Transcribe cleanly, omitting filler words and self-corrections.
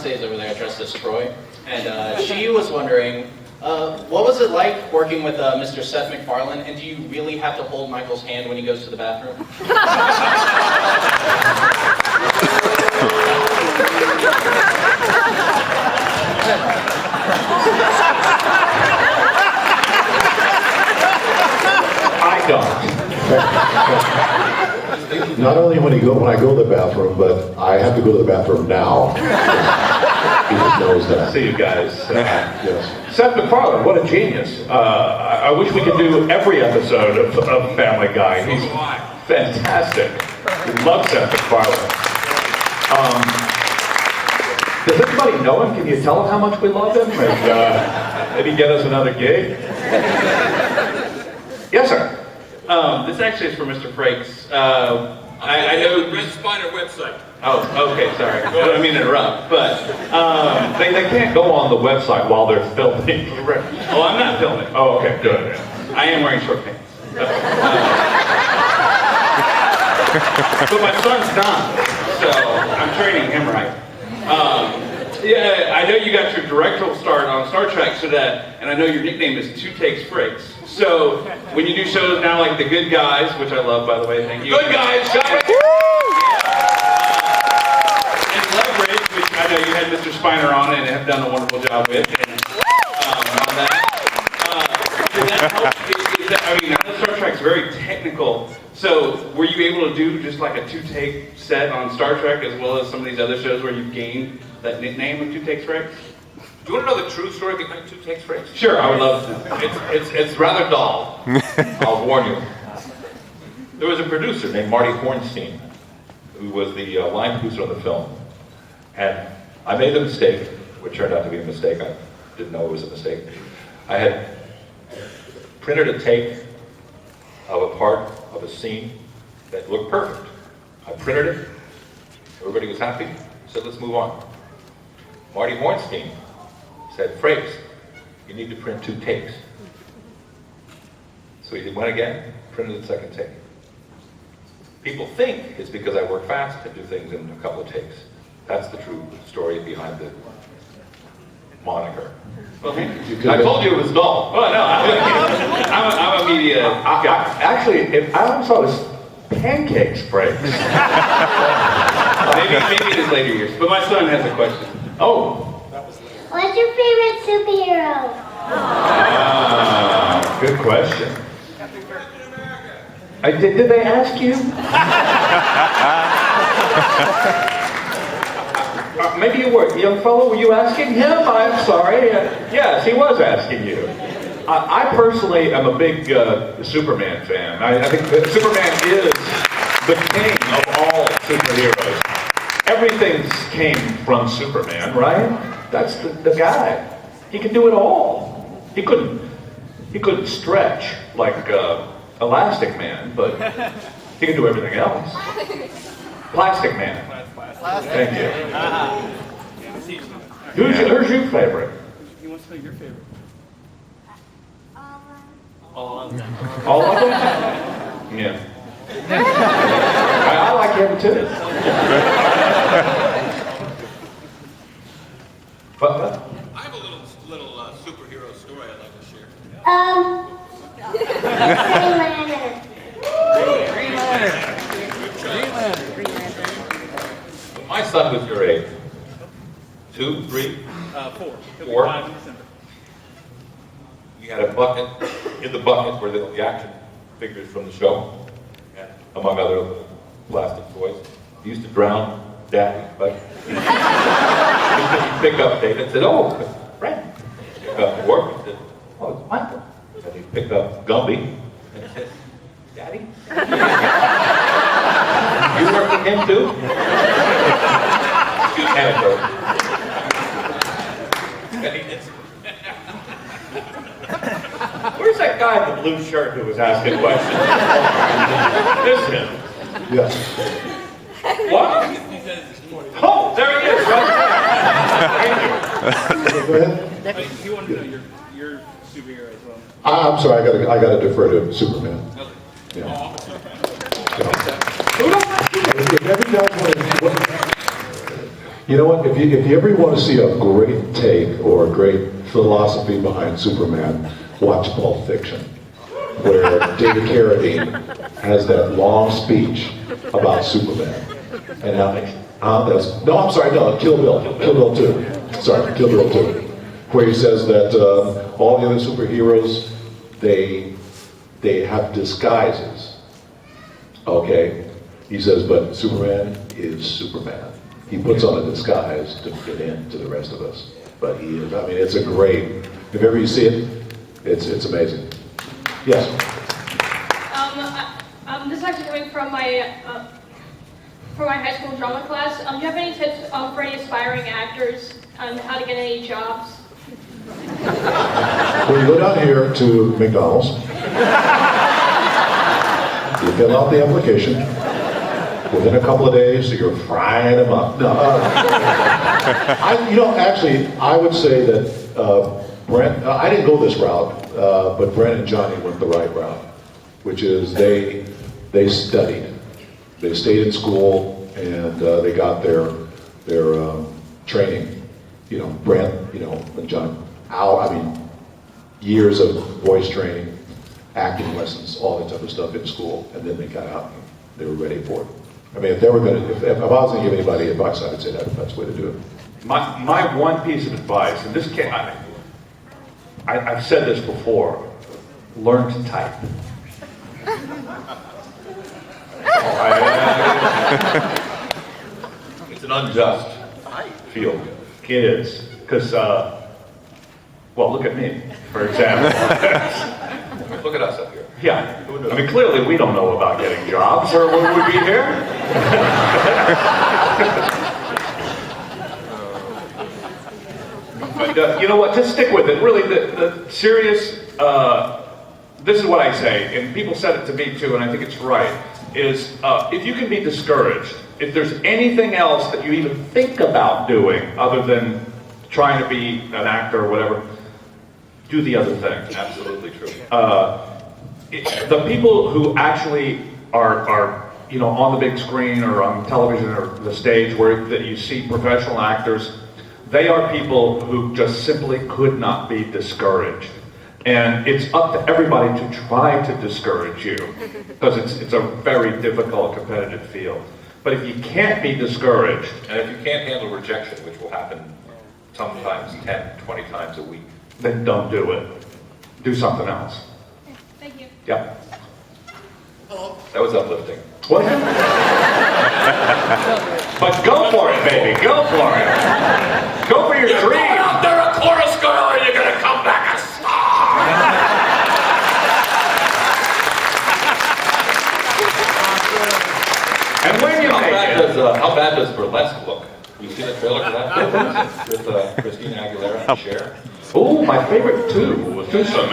fiance is over there dressed as Troy, and she was wondering, what was it like working with Mr. Seth MacFarlane, and do you really have to hold Michael's hand when he goes to the bathroom? I don't. Not only when I go to the bathroom, but I have to go to the bathroom now. He just knows that. See you guys. Yes. Seth MacFarlane, what a genius. I wish we could do every episode of Family Guy. He's fantastic. We love Seth MacFarlane. Does anybody know him? Can you tell him how much we love him? And maybe get us another gig? Yes, sir. This actually is for Mr. Frakes. I know Brent Spiner website. Oh, okay, sorry. I don't mean to interrupt, but They can't go on the website while they're filming. oh, I'm not filming. Oh, okay, good. I am wearing short pants. But my son's not, so I'm training him right. Yeah, I know you got your directorial start on Star Trek, so that, and I know your nickname is Two Takes Frakes. So when you do shows now like The Good Guys, which I love, by the way, thank you. Good Guys, got it. And Leverage, which I know you had Mr. Spiner on and have done a wonderful job with. And, on that. Did that help? I mean, I know Star Trek's very technical. So were you able to do just like a two-take set on Star Trek as well as some of these other shows where you've gained that nickname of Two Takes Frakes? Do you want to know the true story behind Two Takes Frakes? Sure, I would love to know. It's rather dull. I'll warn you. There was a producer named Marty Hornstein, who was the line producer on the film. And I made a mistake, which turned out to be a mistake. I didn't know it was a mistake. I had printed a take of a part of a scene that looked perfect. I printed it. Everybody was happy. Said, let's move on. Marty Hornstein said, Frakes, you need to print 2 takes. So he went again, printed the second take. People think it's because I work fast and do things in a couple of takes. That's the true story behind the moniker. Well, I told you it was dull. oh no, I'm a media guy. Actually, I always thought it was pancakes, Frakes. Maybe in his later years. But my son has a question. Oh. What's your favorite superhero? Good question. Did they ask you? Maybe you were, young fellow. Were you asking him? I'm sorry. Yes, he was asking you. I personally am a big Superman fan. I think that Superman is the king of all superheroes. Everything came from Superman, right? That's the guy. He can do it all. He couldn't stretch like Elastic Man, but he can do everything else. Plastic Man. Thank you. Who's your favorite? He wants to know your favorite. All of them. All of them? Yeah. I like him too. What? I have a little superhero story I'd like to share. Green Lantern. My son was your age. 2, 3? 4. 4? 5 in December. We had a bucket. In the bucket were the action figures from the show, and among other plastic toys. He used to drown Daddy, but he pick up David and said, "Oh, Brent." Pick up Dorn and said, "Oh, it's Michael." And he picked up Gumby and said, "Daddy." You work with him too? Anecdote. Where's that guy in the blue shirt who was asking questions? This him. Yes. What? Oh, there he is, right there. Go ahead. He wanted to know your superhero as well. I'm sorry, I gotta defer to Superman. Yeah. If every guy You know what? If you ever want to see a great take or a great philosophy behind Superman, watch Pulp Fiction, where David Carradine has that long speech about Superman and Kill Bill 2. Sorry, Kill Bill 2, where he says that all the other superheroes they have disguises. Okay, he says, but Superman is Superman. He puts on a disguise to fit into the rest of us. But he is, I mean, it's a great, if ever you see it, it's amazing. Yes? This is actually coming from my high school drama class. Do you have any tips for any aspiring actors on how to get any jobs? Well, you go down here to McDonald's, you fill out the application, within a couple of days, you're frying them up. No, I would say that Brent, I didn't go this route, but Brent and Johnny went the right route, which is they studied. They stayed in school and they got their training. You know, Brent, and John, years of voice training, acting lessons, all that type of stuff in school, and then they got out and they were ready for it. I mean, if I was going to give anybody advice, I would say that's the way to do it. My one piece of advice, and this can't, I've said this before, learn to type. It's an unjust field. It is. Because, well, look at me, for example. Look at us up here. Yeah. I mean, clearly we don't know about getting jobs, or would we be here? But you know what? Just stick with it. Really, the serious. This is what I say, and people said it to me too, and I think it's right. Is if you can be discouraged, if there's anything else that you even think about doing other than trying to be an actor or whatever, do the other thing. Absolutely true. The people who actually are on the big screen or on television or the stage where that you see professional actors, they are people who just simply could not be discouraged. And it's up to everybody to try to discourage you, because it's a very difficult, competitive field. But if you can't be discouraged, And if you can't handle rejection, which will happen sometimes 10, 20 times a week, then don't do it. Do something else. Thank you. Yeah. that was uplifting. What? But go for it, baby. Go for it. Go for your dream. Out there a chorus girl, and you're gonna come back a star. And when you make it, How bad does burlesque look? You see the trailer for that with Christina Aguilera and Cher? oh, my favorite too was twosome.